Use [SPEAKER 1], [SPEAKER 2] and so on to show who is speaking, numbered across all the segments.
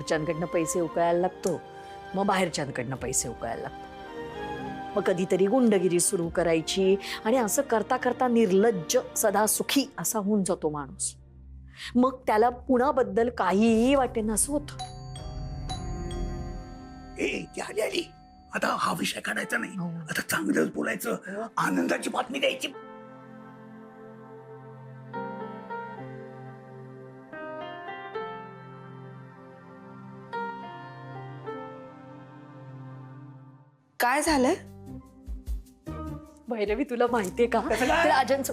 [SPEAKER 1] घरच्यांकडनं पैसे उकळायला लागतो, मग बाहेरच्यांकडनं पैसे उकळायला लागतो, मग कधीतरी गुंडगिरी सुरू करायची आणि असं करता करता निर्लज्ज सदा सुखी असा होऊन जातो माणूस. मग त्याला कुणाबद्दल काहीही वाटेन असं होतं.
[SPEAKER 2] ती आली आली. आता हा विषय काढायचा नाही,
[SPEAKER 1] हो.
[SPEAKER 2] आता चांगलंच बोलायचं, आनंदाची बातमी द्यायची.
[SPEAKER 3] काय झालंय?
[SPEAKER 1] भैरवी तुला माहितीये का
[SPEAKER 2] कसं काय?
[SPEAKER 1] ते राजनचं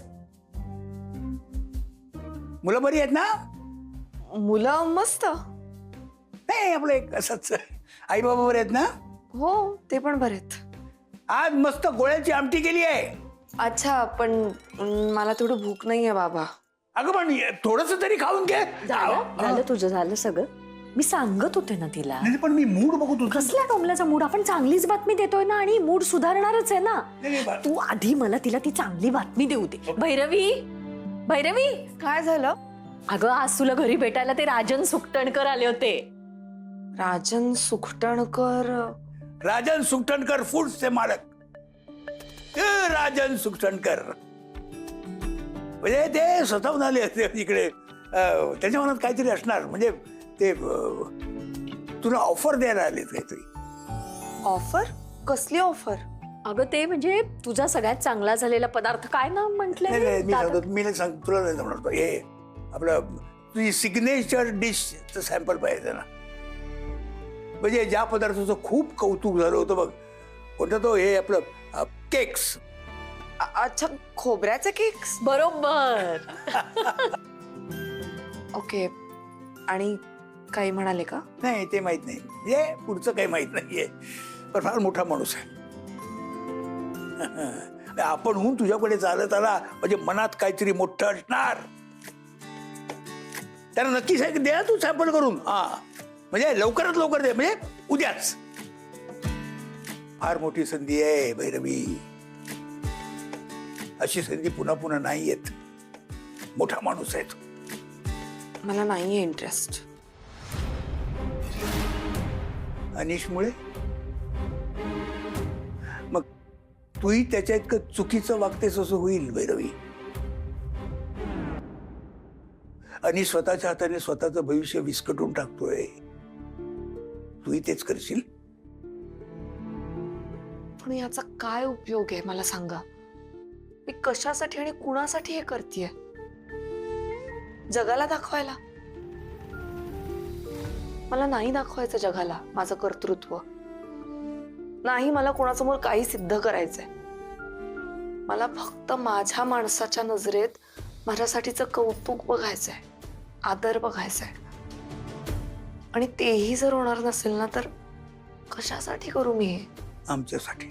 [SPEAKER 2] मुलं बरी आहेत ना?
[SPEAKER 3] मुलं मस्त.
[SPEAKER 2] नाही आपलं एक असंच आई बाबा बरे आहेत ना?
[SPEAKER 3] हो ते पण बरेत.
[SPEAKER 2] आज मस्त गोळ्याची आमटी केली आहे.
[SPEAKER 3] अच्छा पण मला थोडं भूक नाहीये बाबा.
[SPEAKER 2] अगं पण थोडस तरी खाऊन घे.
[SPEAKER 1] झालं तुझं झालं सगळं. मी सांगत होते ना तिला.
[SPEAKER 2] नाही पण मी मूड बघत होतो.
[SPEAKER 1] कसल्या टोमल्याचा मूड? आपण चांगलीच बातमी देतोय ना आणि मूड सुधारणारच आहे ना.
[SPEAKER 2] नाही,
[SPEAKER 1] तू आधी मला तिला ती चांगली बातमी देऊ दे. भैरवी भैरवी
[SPEAKER 3] काय झालं?
[SPEAKER 1] अगं आज तुला घरी भेटायला ते राजन सुकटणकर आले होते.
[SPEAKER 3] राजन सुखटणकर?
[SPEAKER 2] राजन सुकटणकर फूड्सचे मालक राजन सुकटणकर. म्हणजे ते स्वतःहून आले असते इकडे. त्याच्या मनात काहीतरी असणार, म्हणजे ते तुला ऑफर द्यायला आले काहीतरी.
[SPEAKER 3] ऑफर? कसली ऑफर?
[SPEAKER 1] अगं ते म्हणजे तुझा सगळ्यात चांगला झालेला पदार्थ काय ना म्हटलं.
[SPEAKER 2] नाही मी सांगतो, मी नाही सांग, तुला नाही जमणार. हे आपलं तुझी सिग्नेचर डिशचं सॅम्पल पाहिजे ना. म्हणजे ज्या पदार्थाचं खूप कौतुक झालं होतं बघ, कोणतं तो हे आपलं केक्स.
[SPEAKER 3] अच्छा खोबऱ्याचे केक्स.
[SPEAKER 1] बरोबर.
[SPEAKER 3] ओके आणि काही म्हणाले का?
[SPEAKER 2] नाही ते माहित नाही, म्हणजे पुढचं काही माहित नाहीये, पण फार मोठा माणूस आहे. आपणहून तुझ्याकडे चालत आला म्हणजे मनात काहीतरी मोठं असणार. त्याला नक्की सांग द्या तू सॅम्पल करून. हा म्हणजे लवकरात लवकर दे, म्हणजे उद्याच. फार मोठी संधी आहे भैरवी. अशी संधी पुन्हा पुन्हा नाही येत. मोठा माणूस आहे तो.
[SPEAKER 3] मला नाहीये इंटरेस्ट.
[SPEAKER 2] अनिशमुळे मग तूही त्याच्या इतकं चुकीचं वागतेस असं होईल भैरवी. अनिश स्वतःच्या हाताने स्वतःचं भविष्य विस्कटून टाकतोय. तूही तेच करशील?
[SPEAKER 3] पण याचा काय उपयोग आहे मला सांगा. मी कशासाठी आणि कुणासाठी हे करतेय? जगाला दाखवायला? मला नाही दाखवायचं जगाला माझं कर्तृत्व. नाही मला कोणासमोर काही सिद्ध करायचंय. मला फक्त माझ्या माणसाच्या नजरेत माझ्यासाठीचं कौतुक बघायचंय, आदर बघायचाय. आणि तेही जर होणार नसेल ना तर कशासाठी करू मी हे?
[SPEAKER 2] आमच्यासाठी,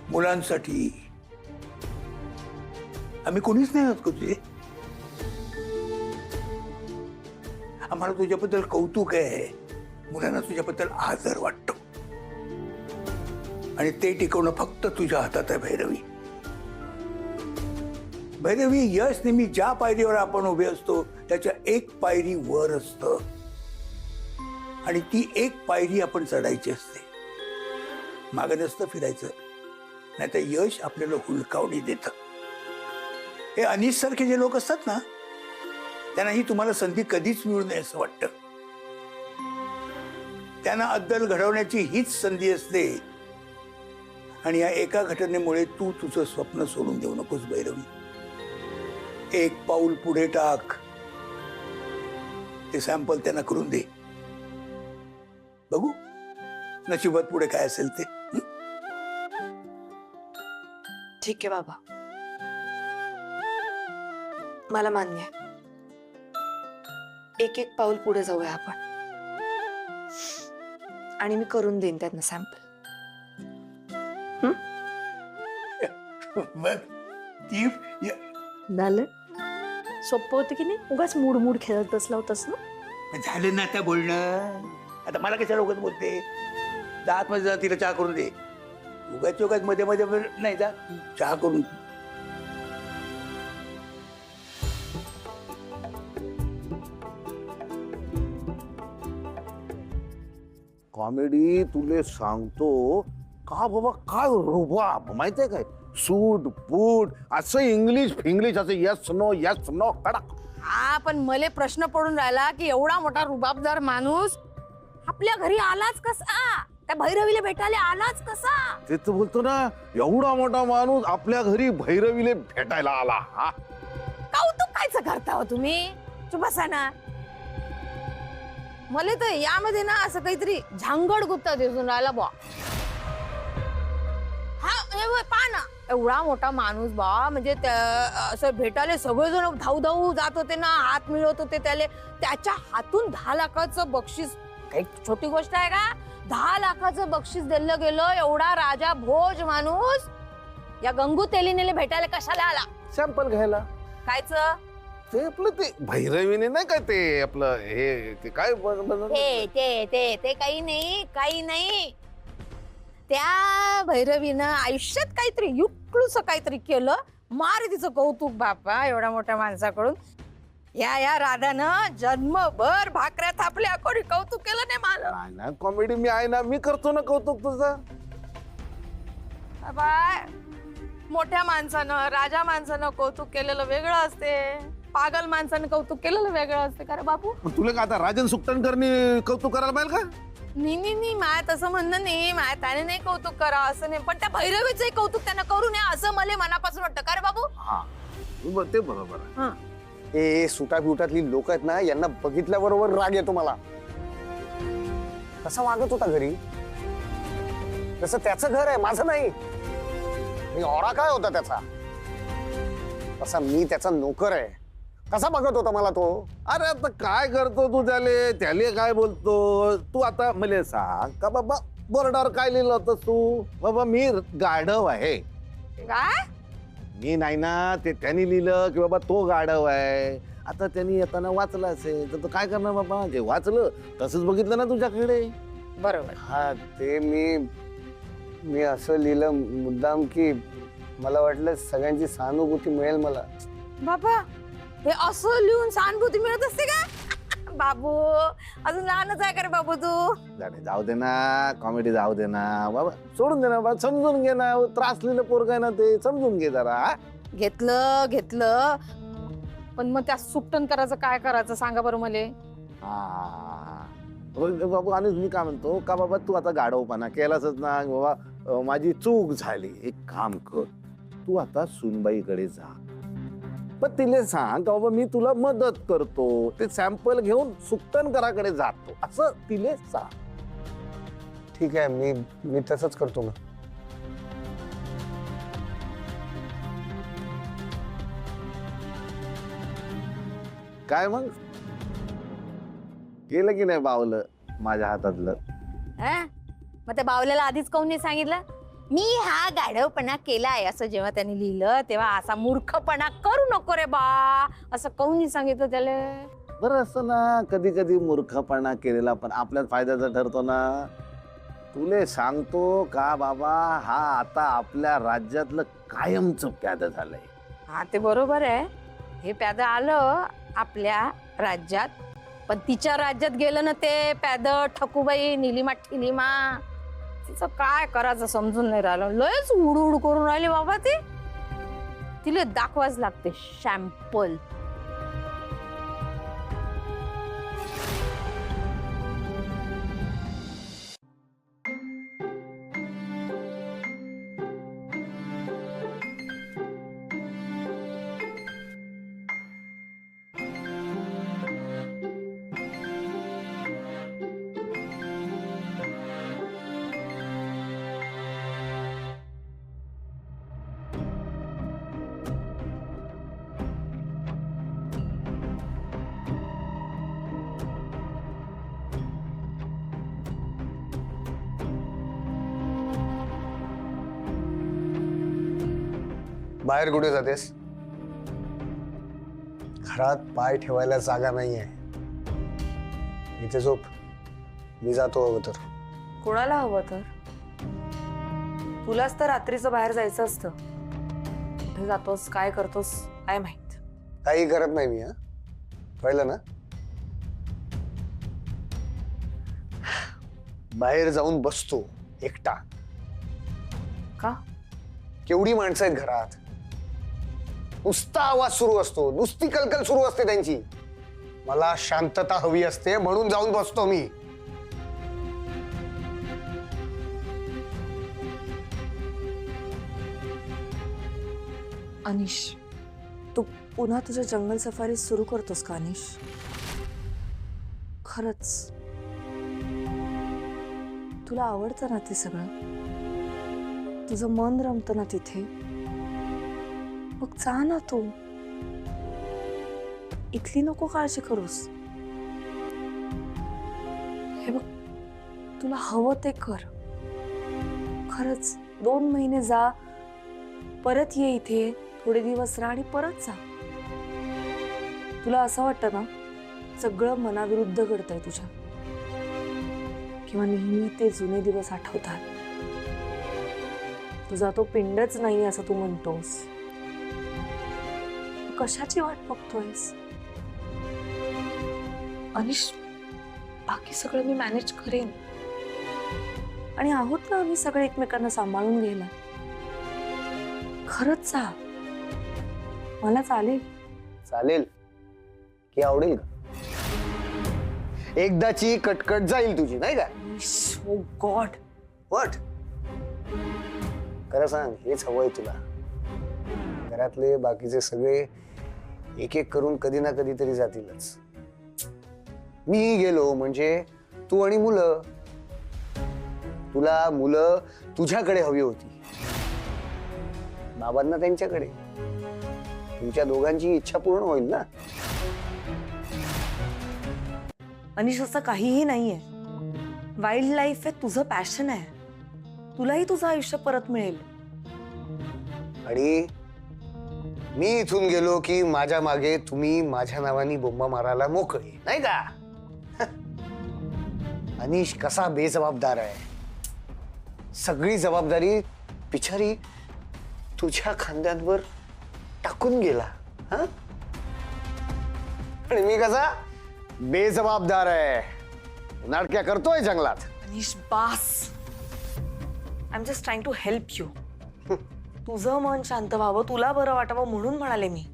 [SPEAKER 2] मुलांसाठी. आम्ही कोणीच नाही आहोत का तुझे? आम्हाला तुझ्याबद्दल कौतुक आहे, मुलांना तुझ्याबद्दल आदर वाटतो. आणि ते टिकवणं फक्त तुझ्या हातात आहे भैरवी. भैरवी, यश नेहमी ज्या पायरीवर आपण उभे असतो त्याच्या एक पायरी वर असतं आणि ती एक पायरी आपण चढायची असते. मागे नसतं फिरायचं, नाहीतर यश आपल्याला हुलकावणी देतं. हे अनिश सारखे जे लोक असतात ना, त्यांना ही तुम्हाला संधी कधीच मिळू नये असं वाटतं. त्यांना अद्दल घडवण्याची हीच संधी असते. आणि या एका घटनेमुळे तू तुझं स्वप्न सोडून देऊ नकोस भैरवी. एक पाऊल पुढे टाक. ते सॅम्पल त्यांना करून दे. बघू नशिबात पुढे काय असेल ते.
[SPEAKER 3] ठीक आहे बाबा, मला मान्य आहे. एक एक पाऊल पुढे जाऊया आपण. आणि मी करून देईन त्यांना सॅम्पल.
[SPEAKER 1] झालं सोपं होतं की नाही? उगाच मूड मूड खेळत बसला होतास ना.
[SPEAKER 2] झालं ना आता बोलणं. आता मला कशाला उगाच बोलते? जा आतमध्ये जा, तिला चहा करून दे. उगाच मध्ये मध्ये नाही, जा चहा करून.
[SPEAKER 4] कॉमेडी तुले सांगतो का बाबा, काय रुबाब माहितीये काय, सूट बूट असं इंग्लिश फिंग्लिश असं यस नो कडक.
[SPEAKER 5] हा पण मला प्रश्न पडून राहिला की एवढा मोठा रुबाबदार माणूस आपल्या घरी आलाच कसा, त्या भैरवीला भेटायला आलाच कसा?
[SPEAKER 4] ते तर बोलतो ना, एवढा मोठा माणूस आपल्या घरी भैरवीले भेटायला आला. हा
[SPEAKER 5] कौतुक कायचं करता हो तुम्ही? चुप बसा ना. मला तर यामध्ये ना असं काहीतरी झांगड गुप्ता दिसून राहिला बा. हा म्हणजे पहा ना, एवढा मोठा माणूस बा, म्हणजे असं भेटायला सगळेजण धाऊ धाऊ जात होते ना, हात मिळवत होते त्याला. त्याच्या हातून 10 लाखाचं बक्षीस काही छोटी गोष्ट आहे का? 10 लाखाचं बक्षीस दिलं गेलं. एवढा राजा भोज माणूस या गंगू तेलिनीला भेटायला कशाला आला?
[SPEAKER 4] सॅम्पल घ्यायला.
[SPEAKER 5] कायचं?
[SPEAKER 4] ते आपलं ते भैरवीने नाही काय ते आपलं हे ते काय
[SPEAKER 5] ते ते ते ते काही नाही. त्या भैरवीनं आयुष्यात काहीतरी युक्लूस काहीतरी केलं. मारे तिचं कौतुक बापा एवढ्या मोठ्या माणसाकडून. या राधानं जन्मभर भाकऱ्या थापल्या, कोणी कौतुक केलं नाही मला.
[SPEAKER 4] नाही ना, कॉमेडी मी आहे ना, मी करतो ना कौतुक तुझं.
[SPEAKER 5] बाबा मोठ्या माणसानं, राजा माणसानं कौतुक केलेलं वेगळं असते, पागल माणसानं कौतुक केलेलं वेगळं असते. का रे बापू?
[SPEAKER 4] तुला का आता राजन सुकटणकरनी कौतुक करायला पाहिजे का?
[SPEAKER 5] नाही माया तसं म्हणणं नाही. माया त्याने नाही कौतुक करा असं नाही, पण त्या भैरवीचंही कौतुक त्यांना करू नये असं मला मनापासून वाटतं. का रे बाबू?
[SPEAKER 4] हा ते बरोबर आहे.
[SPEAKER 6] हे सुटा बिवटातली लोक आहेत ना, यांना बघितल्याबरोबर राग येतो मला. कसा वागत होता घरी, तसं त्याचं घर आहे, माझं नाही. मी औरा काय होता त्याचा, तसा मी त्याचा नोकर आहे. कसा बघत होता मला तो?
[SPEAKER 4] अरे आता काय करतो तू त्याले काय बोलतो तू? आता मला सांग का बाबा, बोर्डावर काय लिहिलं होतं तू? बाबा मी गाढव आहे.
[SPEAKER 5] काय?
[SPEAKER 4] मी नाही ना, ते त्यांनी लिहिलं की बाबा तो गाढव आहे. आता त्यांनी येताना वाचलं असेल तर काय करणार बाबा, जे वाचलं तसंच बघितलं ना तुझ्याकडे.
[SPEAKER 5] बरोबर.
[SPEAKER 6] हा ते मी असं लिहिलं मुद्दाम की मला वाटलं सगळ्यांची सहानुभूती मिळेल मला.
[SPEAKER 5] बाबा हे असं लिहून सहानुभूती मिळत असते का? बाबू अजून लहानच आहे का रे बाबू तू?
[SPEAKER 4] जाऊ दे ना, कॉमेडी जाऊ दे ना बाबा, सोडून दे ना बाबा, समजून घे ना. त्रासलेलं पोरग आहे ना, ते समजून घे जरा.
[SPEAKER 5] घेतलं पण मग त्या सुकटन करायचं काय करायचं सांगा बरं मले.
[SPEAKER 4] बाबू आणि मी काय म्हणतो का बाबा, तू आता गाढवपणा केलाच ना बाबा, माझी चूक झाली. एक काम कर, तू आता सुनबाईकडे जा, पण तिला सांग का बाबा मी तुला मदत करतो, ते सॅम्पल घेऊन सुकटनकराकडे जातो असं तिले सांग.
[SPEAKER 6] ठीक आहे, मी तसंच करतो ना.
[SPEAKER 4] काय मग केलं की नाही बावलं माझ्या हातातलं?
[SPEAKER 5] मग त्या बावल्याला आधीच काऊन नाही सांगितलं? मी हा गाढवपणा केलाय असं जेव्हा त्यांनी लिहिलं तेव्हा असा मूर्खपणा करू नको रे बा असं काऊन नाही सांगितलं त्याला?
[SPEAKER 4] बरं असं ना, कधी कधी मूर्खपणा केलेला पण आपल्याच फायद्याचा ठरतो ना. तुले सांगतो का बाबा, हा आता आपल्या राज्यातलं कायमचं प्याद झालंय.
[SPEAKER 5] हा ते बरोबर आहे, हे प्याद आलं आपल्या राज्यात, पण तिच्या राज्यात गेलं ना ते प्याद ठकूबाई निलिमा तिचं काय करायचं समजून नाही राहिलं. लयच उड करून राहिले बाबा ते. तिला दाखवाच लागते शॅम्पल.
[SPEAKER 6] बाहेर कुठे जातेस? घरात पाय ठेवायला जागा नाहीये. इथे झोप, मी जातो हवं तर.
[SPEAKER 3] कोणाला हवं तर? तुलाच तर रात्रीचं बाहेर जायचं असतं. कुठे जातोस, काय करतोस काय माहित.
[SPEAKER 6] काही करत नाही मी. हा कळलं ना? बाहेर जाऊन बसतो एकटा.
[SPEAKER 3] का?
[SPEAKER 6] केवढी माणसं आहेत घरात, नुसता आवाज सुरू असतो, नुसती कलकल सुरू असते त्यांची. मला शांतता हवी असते म्हणून जाऊन बसतो मी.
[SPEAKER 3] अनिश, तू पुन्हा तुझ्या जंगल सफारी सुरू करतोस का अनिश? खरंच तुला आवडतं ना ते सगळं? तुझं मन रमतं ना तिथे? मग जा ना तू. इथली नको काळजी करूस. हे बघ, तुला हवं ते कर. खरंच 2 महिने जा, परत ये इथे, थोडे दिवस राहा आणि परत जा. तुला असं वाटतं ना सगळं मनाविरुद्ध घडतंय तुझ्या, किंवा नेहमी ते जुने दिवस आठवतात. तुझा तो पिंडच नाही असं तू म्हणतोस. कशाची वाट बघतोयस? अनिश, बाकी सगळं मी मॅनेज करेन. आणि आहोत ना आम्ही सगळे एकमेकांना सांभाळून घ्यायला. खरंच जा, मला चालेल.
[SPEAKER 6] चालेल की आवडेल का? एकदाची कटकट जाईल तुझी, नाही का?
[SPEAKER 3] ओ गॉड.
[SPEAKER 6] वॉट? खरं सांग, हेच हवंय तुला? घरातले बाकीचे सगळे एक एक करून कधी ना कधीतरी जातीलच. मी गेलो म्हणजे तू आणि मुलं. तुला मुलं तुझ्याकडे हवी होती, बाबांना त्यांच्याकडे. तुमच्या दोघांची इच्छा पूर्ण होईल ना?
[SPEAKER 3] अनिश, असं काहीही नाहीये. वाईल्ड लाईफ आहे, तुझं पॅशन आहे. तुलाही तुझं आयुष्य परत मिळेल.
[SPEAKER 6] आणि मी इथून गेलो की माझ्या मागे तुम्ही माझ्या नावानी बोंबा मारायला मोकळे, नाही का? अनिश कसा बेजबाबदार आहे. सगळी जबाबदारी बिचारी तुझ्या खांद्यांवर टाकून गेला. हा? आणि मी कसा बेजबाबदार आहे, नाटक्या करतोय जंगलात.
[SPEAKER 3] अनिश, बास. I am just trying to help you. तुझं मन शांत व्हावं, तुला बरं वाटावं म्हणून म्हणाले मी.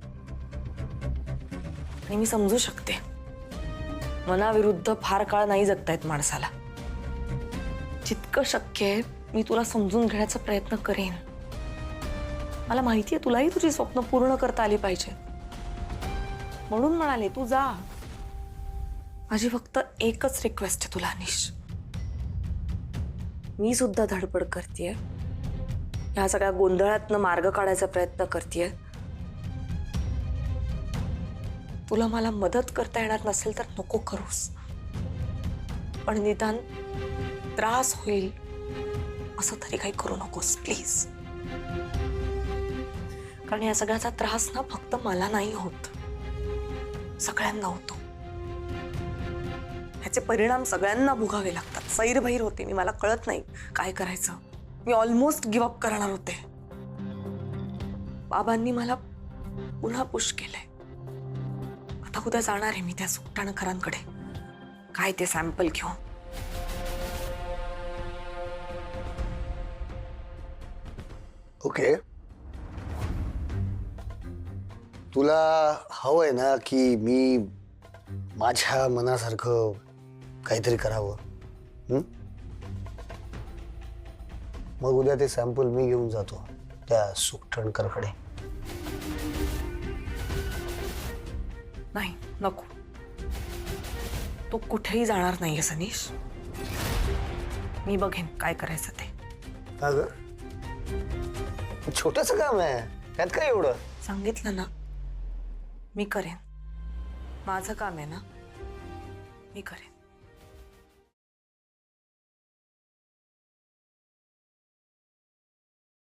[SPEAKER 3] आणि मी समजू शकते, मनाविरुद्ध फार काळ नाही जगता येत माणसाला. जितकं शक्य आहे मी तुला समजून घेण्याचा प्रयत्न करेन. मला माहिती आहे तुलाही तुझी स्वप्न पूर्ण करता आली पाहिजे, म्हणून म्हणाले तू जा. माझी फक्त एकच रिक्वेस्ट आहे तुला अनिश. मी सुद्धा धडपड करतेय, ह्या सगळ्या गोंधळातनं मार्ग काढायचा प्रयत्न करतेय. तुला मला मदत करता येणार नसेल तर नको करूस, पण निदान त्रास होईल असं तरी काही करू नकोस प्लीज. कारण या सगळ्याचा त्रास ना फक्त मला नाही होत, सगळ्यांना होतो. ह्याचे परिणाम सगळ्यांना भोगावे लागतात. सैरभैर होते मी, मला कळत नाही काय करायचं. मी ऑलमोस्ट गिव्ह अप करणार होते. बाबांनी मला पुन्हा पुश केलंय. आता उद्या जाणार आहे मी त्या सुकटाणकरांकडे, काय ते सॅम्पल घेऊन.
[SPEAKER 6] ओके, तुला हवंय ना की मी माझ्या मनासारखं काहीतरी करावं? मग उद्या ते सॅम्पल मी घेऊन जातो त्या सुकटणकरकडे.
[SPEAKER 3] नाही, नको. तो कुठेही जाणार नाहीये सनीश. मी बघेन काय करायचं ते.
[SPEAKER 6] का ग? छोटंसं काम आहे, त्यात काय एवढं?
[SPEAKER 3] सांगितलं ना, मी करेन. माझं काम आहे ना, मी करेन.